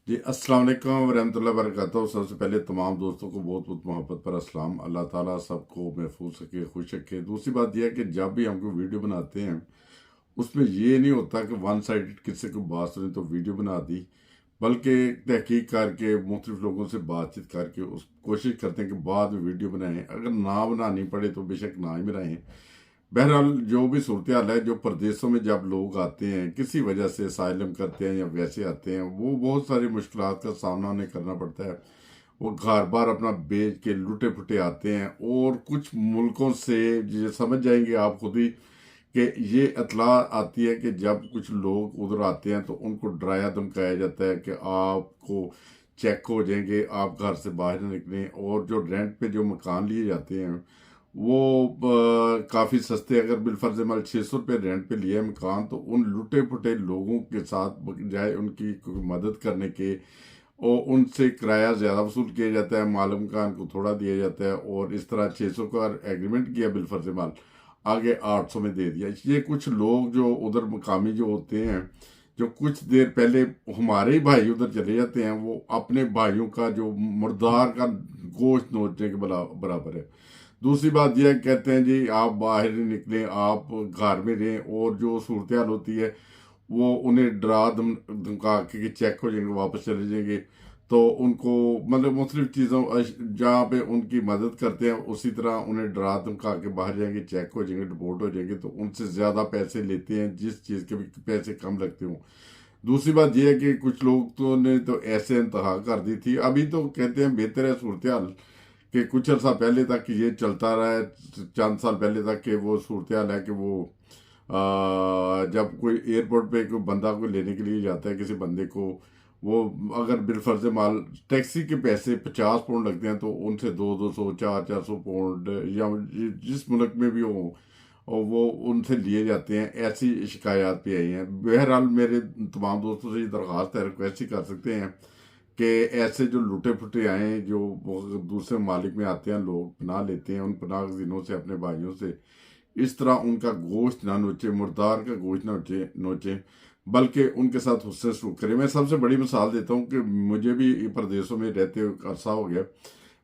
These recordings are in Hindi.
जी अस्सलाम वालेकुम वरहमतुल्लाहि वबरकातुहू। सबसे पहले तमाम दोस्तों को बहुत बहुत मोहब्बत पर अस्सलाम। अल्लाह ताला सबको महफूज रखे, खुश रखे। दूसरी बात यह है कि जब भी हम कोई वीडियो बनाते हैं उसमें ये नहीं होता कि वन साइड किसी को बात सुनी तो वीडियो बना दी, बल्कि तहकीक करके मुख्तलिफ लोगों से बातचीत करके उस कोशिश करते हैं कि बाद में वीडियो बनाएं। अगर ना बनानी पड़े तो बेशक ना ही बनाएं। बहरहाल जो भी सूरत हाल है, जो प्रदेशों में जब लोग आते हैं किसी वजह से साइलम करते हैं या वैसे आते हैं, वो बहुत सारी मुश्किलात का सामना उन्हें करना पड़ता है। वो घर बार अपना बेच के लुटे फुटे आते हैं। और कुछ मुल्कों से ये समझ जाएंगे आप खुद ही कि ये इतला आती है कि जब कुछ लोग उधर आते हैं तो उनको डराया धमकाया जाता है कि आपको चेक हो जाएंगे, आप घर से बाहर न निकलें। और जो रेंट पे जो मकान लिए जाते हैं वो काफ़ी सस्ते। अगर बिलफर्ज माल 600 रुपये रेंट पे लिया है मकान, तो उन लुटे फुटे लोगों के साथ बजाय उनकी कोई मदद करने के और उनसे किराया ज़्यादा वसूल किया जाता है, माल मकान को थोड़ा दिया जाता है। और इस तरह 600 का एग्रीमेंट किया बिलफर्ज माल, आगे 800 में दे दिया। ये कुछ लोग जो उधर मकामी जो होते हैं, जो कुछ देर पहले हमारे ही भाई उधर चले जाते हैं, वो अपने भाइयों का जो मुर्दार का गोश्त नोचने के बराबर है। दूसरी बात यह कहते हैं जी आप बाहर नहीं निकलें, आप घर में रहें। और जो सूरत हाल होती है वो उन्हें डरा धमका के चेक हो जाएंगे, वापस चले जाएंगे। तो उनको मतलब मुख्तलिफ चीज़ों जहाँ पे उनकी मदद करते हैं उसी तरह उन्हें डरा धमका के बाहर जाएंगे, चेक हो जाएंगे, डिपोर्ट हो जाएंगे। तो उनसे ज़्यादा पैसे लेते हैं जिस चीज़ के भी पैसे कम लगते हों। दूसरी बात यह है कि कुछ लोग तो ने तो ऐसे इंतहा कर दी थी। अभी तो कहते हैं बेहतर है सूरत हाल, कि कुछ अर्सा पहले तक ये चलता रहा है, चंद साल पहले तक के वो सूरत हाल है कि वो जब कोई एयरपोर्ट पे कोई बंदा को लेने के लिए जाता है किसी बंदे को, वो अगर बिलफर्ज माल टैक्सी के पैसे 50 पाउंड लगते हैं तो उनसे 200 200 400 पाउंड या जिस मुल्क में भी हो और वो उनसे लिए जाते हैं। ऐसी शिकायत भी आई हैं। बहरहाल मेरे तमाम दोस्तों से ये दरख्वास्त है, रिक्वेस्ट ही कर सकते हैं कि ऐसे जो लुटे फुटे आए, जो दूसरे मालिक में आते हैं, लोग पनाह लेते हैं, उन पनाह दिनों से अपने भाइयों से इस तरह उनका गोश्त ना नोचे, मुर्दार का गोश्त ना नोचे नोचे बल्कि उनके साथ हुस्से सलूक करें। मैं सबसे बड़ी मिसाल देता हूँ कि मुझे भी प्रदेशों में रहते हुए अरसा हो गया।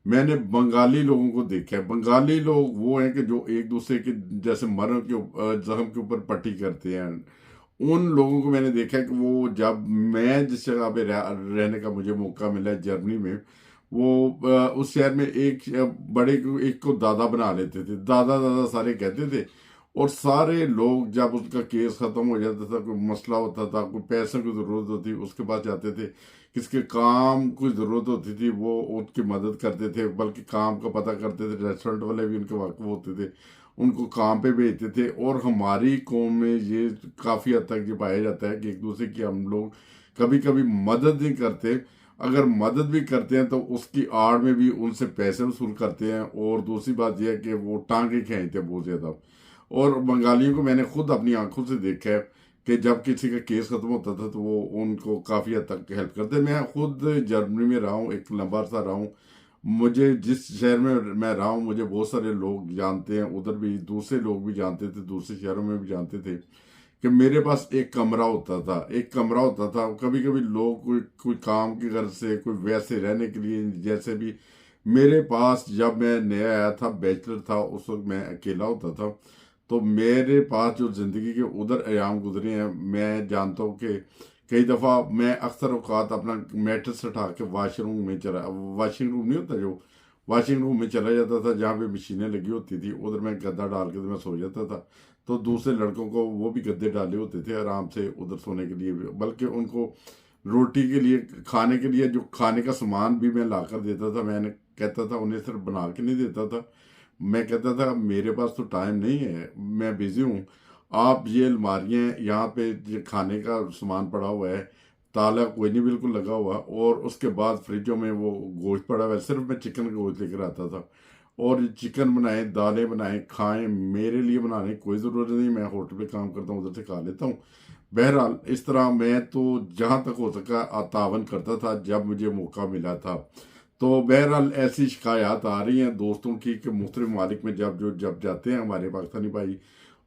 मैंने बंगाली लोगों को देखा है। बंगाली लोग वो हैं कि जो एक दूसरे के जैसे मरों के जख्म के ऊपर पट्टी करते हैं। उन लोगों को मैंने देखा है कि वो जब मैं जिस जगह पे रहने का मुझे मौका मिला है जर्मनी में, वो उस शहर में एक बड़े को एक को दादा बना लेते थे, दादा दादा सारे कहते थे। और सारे लोग जब उसका केस ख़त्म हो जाता था, कोई मसला होता था, कोई पैसे की ज़रूरत होती, उसके पास जाते थे। किसके काम की ज़रूरत होती थी वो उनकी मदद करते थे, बल्कि काम का पता करते थे। रेस्टोरेंट वाले भी उनके वाकफ होते थे, उनको काम पे भेजते थे। और हमारी कौम में ये काफ़ी हद तक ये पाया जाता है कि एक दूसरे की हम लोग कभी कभी मदद नहीं करते। अगर मदद भी करते हैं तो उसकी आड़ में भी उनसे पैसे वसूल करते हैं। और दूसरी बात यह है कि वो टांगे खींचते हैं बहुत ज़्यादा। और बंगालियों को मैंने खुद अपनी आंखों से देखा है कि जब किसी का केस खत्म होता था तो वो उनको काफ़ी हद तक हेल्प करते। मैं खुद जर्मनी में रहा हूँ, एक लंबा अर्सा रहा हूँ। मुझे जिस शहर में मैं रहा हूँ मुझे बहुत सारे लोग जानते हैं, उधर भी दूसरे लोग भी जानते थे, दूसरे शहरों में भी जानते थे कि मेरे पास एक कमरा होता था। एक कमरा होता था। कभी कभी लोग कोई कोई काम की गर्ज से, कोई वैसे रहने के लिए, जैसे भी मेरे पास जब मैं नया आया था, बैचलर था, उस वक्त मैं अकेला होता था। तो मेरे पास जो ज़िंदगी के उधर अयाम गुजरे हैं, मैं जानता हूँ कि कई दफ़ा मैं अक्सर अवकात अपना मैट्रेस उठा के वाशिंग रूम नहीं होता जो, वाशिंग रूम में चला जाता था जहाँ पे मशीनें लगी होती थी। उधर मैं गद्दा डाल के तो मैं सो जाता था। तो दूसरे लड़कों को वो भी गद्दे डाले होते थे आराम से उधर सोने के लिए भी, बल्कि उनको रोटी के लिए, खाने के लिए जो खाने का सामान भी मैं ला कर देता था। मैंने कहता था उन्हें सिर्फ बना के नहीं देता था, मैं कहता था मेरे पास तो टाइम नहीं है, मैं बिज़ी हूँ। आप ये अलमारियाँ यहाँ पे जो खाने का सामान पड़ा हुआ है, ताला कोई नहीं बिल्कुल लगा हुआ, और उसके बाद फ्रिजों में वो गोश्त पड़ा हुआ है, सिर्फ मैं चिकन का गोश्त लेकर आता था। और चिकन बनाए, दालें बनाए, खाएं, मेरे लिए बनाने की कोई ज़रूरत नहीं, मैं होटल पे काम करता हूँ, उधर से खा लेता हूँ। बहरहाल इस तरह मैं तो जहाँ तक हो सका तावन करता था जब मुझे मौका मिला था। तो बहरहाल ऐसी शिकायत आ रही हैं दोस्तों की कि मुख्तलिफ ममालिक में जब जाते हैं हमारे पाकिस्तानी भाई,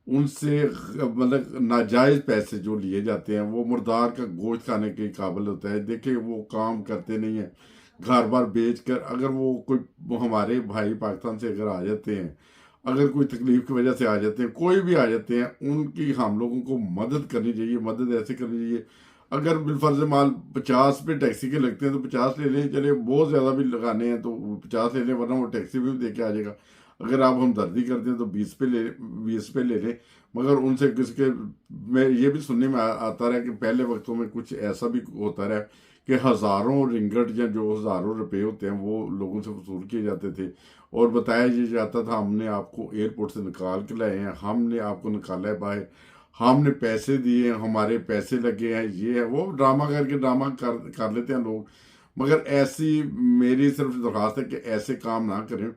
उनसे मतलब नाजायज़ पैसे जो लिए जाते हैं, वो मुर्दार का गोश्त खाने के काबिल होता है। देखिए वो काम करते नहीं हैं, घर बार बेच कर अगर वो कोई वो हमारे भाई पाकिस्तान से अगर आ जाते हैं, अगर कोई तकलीफ की वजह से आ जाते हैं, कोई भी आ जाते हैं, उनकी हम लोगों को मदद करनी चाहिए। मदद ऐसे करनी चाहिए, अगर बिलफर्ज माल 50 पे टैक्सी के लगते हैं तो 50 ले लें, चले बहुत ज़्यादा भी लगाने हैं तो 50 ले लें, वरना वो टैक्सी भी दे के आ जाएगा। अगर आप हमदर्दी करते हैं तो 20 पे ले लें। मगर उनसे किसी के मैं ये भी सुनने में आता रहा कि पहले वक्तों में कुछ ऐसा भी होता रहा कि हज़ारों रिंगट या जो हज़ारों रुपए होते हैं वो लोगों से वसूल किए जाते थे और बताया ये जाता था हमने आपको एयरपोर्ट से निकाल के लाए हैं, हमने आपको निकाला है बाहर, हमने पैसे दिए हैं, हमारे पैसे लगे हैं, ये है वो, ड्रामा करके ड्रामा कर लेते हैं लोग। मगर ऐसी मेरी सिर्फ दरख्वास्त है कि ऐसे काम ना करें,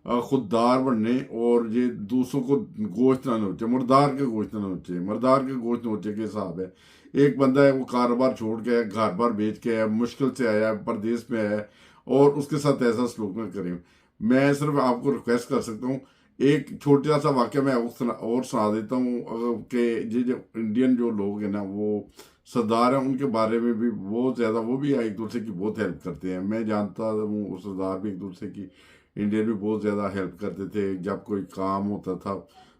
खुददार बनने और ये दूसरों को गोश्त ना नोचे, मुर्दार का गोश्त ना नोचे। मुर्दार का गोश्त नोचे के हिसाब है, एक बंदा है वो कारोबार छोड़ के आया, घर बार बेच के आया, मुश्किल से आया, परदेश में आया, और उसके साथ ऐसा सलूक ना करें। मैं सिर्फ आपको रिक्वेस्ट कर सकता हूँ, एक छोटा सा वाक्य मैं और सुना देता हूँ कि ये जो इंडियन जो लोग हैं ना, वो सरदार हैं, उनके बारे में भी बहुत ज़्यादा वो भी एक दूसरे की बहुत हेल्प करते हैं। मैं जानता हूँ वो सरदार भी एक दूसरे की, इंडियन भी बहुत ज़्यादा हेल्प करते थे। जब कोई काम होता था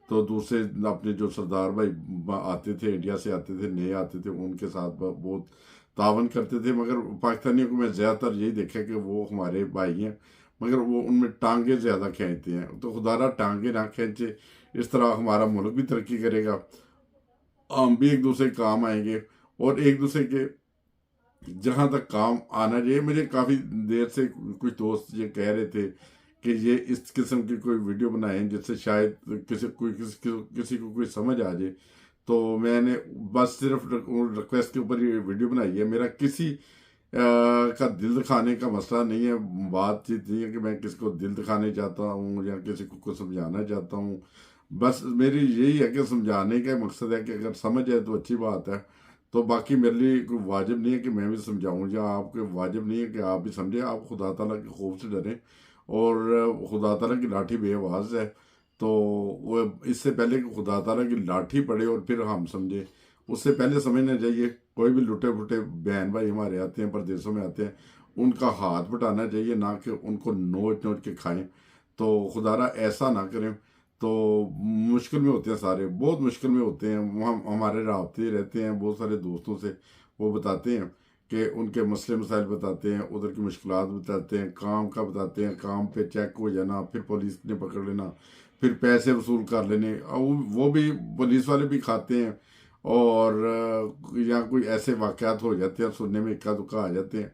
तो दूसरे अपने जो सरदार भाई आते थे, इंडिया से आते थे, नए आते थे, उनके साथ बहुत तावन करते थे। मगर पाकिस्तानियों को मैं ज़्यादातर यही देखा कि वो हमारे भाई हैं, मगर वो उनमें टांगे ज़्यादा खींचते हैं। तो खुदारा टांगे ना खींचे, इस तरह हमारा मुल्क भी तरक्की करेगा, हम भी एक दूसरे के काम आएंगे और एक दूसरे के जहाँ तक काम आना चाहिए। मुझे काफ़ी देर से कुछ दोस्त ये कह रहे थे कि ये इस किस्म की कोई वीडियो बनाएं जिससे शायद किसी को कोई समझ आ जाए। तो मैंने बस सिर्फ रिक्वेस्ट के ऊपर ये वीडियो बनाई है। मेरा किसी का दिल दिखाने का मसला नहीं है, बातचीत नहीं है कि मैं किसी को दिल दिखाने चाहता हूँ या किसी को समझाना चाहता हूँ। बस मेरी यही है कि समझाने का मकसद है कि अगर समझ आए तो अच्छी बात है। तो बाकी मेरे लिए कोई वाजिब नहीं है कि मैं भी समझाऊँ, या आपके वाजिब नहीं है कि आप भी समझें। आप खुदा ताला के खौफ से डरें और खुदा ताला की लाठी बेआवाज़ है। तो वो इससे पहले कि खुदा ताला की लाठी पड़े और फिर हम समझे, उससे पहले समझना चाहिए। कोई भी लुटे फुटे बहन भाई हमारे आते हैं, परदेशों में आते हैं, उनका हाथ बटाना चाहिए, ना कि उनको नोच नोच के खाएं। तो खुदारा ऐसा ना करें। तो मुश्किल में होते हैं सारे, बहुत मुश्किल में होते हैं। हम हमारे राब्ते रहते हैं बहुत सारे दोस्तों से, वो बताते हैं कि उनके मसले मसाइल बताते हैं, उधर की मुश्किलात बताते हैं, काम का बताते हैं, काम पे चेक हो जाना, फिर पुलिस ने पकड़ लेना, फिर पैसे वसूल कर लेने, और वो भी पुलिस वाले भी खाते हैं। और या कोई ऐसे वाक़यात हो जाते हैं, सुनने में इक्का दुक्का आ जाते हैं।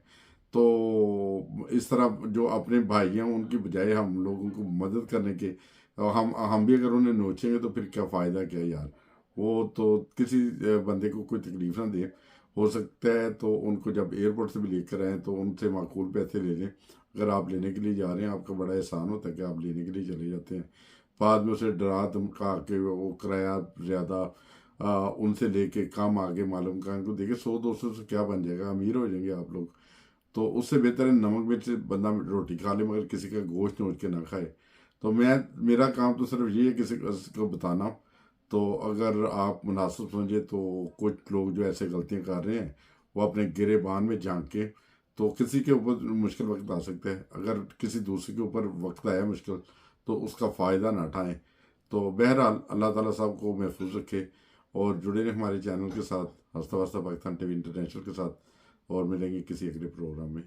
तो इस तरह जो अपने भाई हैं उनकी बजाय हम लोगों को मदद करने के, और हम भी अगर उन्हें नोचेंगे तो फिर क्या फ़ायदा क्या यार। वो तो किसी बंदे को कोई तकलीफ ना दे। हो सकता है तो उनको जब एयरपोर्ट से भी लेकर आएँ तो उनसे माकूल पैसे ले लें। अगर आप लेने के लिए जा रहे हैं, आपका बड़ा एहसान होता है कि आप लेने के लिए चले जाते हैं, बाद में उसे डरा धमका के वो किराया ज़्यादा उनसे लेके कम आगे मालूम का उनको देखिए 100-200 से क्या बन जाएगा, अमीर हो जाएंगे आप लोग। तो उससे बेहतर है नमक मिर्च बंदा रोटी खा ले मगर किसी का गोश्त नोच के ना खाए। तो मेरा काम तो सिर्फ ये है किसी को बताना। तो अगर आप मुनासिब समझे तो कुछ लोग जो ऐसे गलतियां कर रहे हैं वो अपने गिरेबान में झांक के, तो किसी के ऊपर मुश्किल वक्त आ सकता है, अगर किसी दूसरे के ऊपर वक्त आया मुश्किल तो उसका फ़ायदा ना उठाएं। तो बहरहाल अल्लाह ताला साहब को महफूज रखे और जुड़े रहें हमारे चैनल के साथ, हंसता वस्ता पाकिस्तान टीवी इंटरनेशनल के साथ। और मिलेंगे किसी अगले प्रोग्राम में।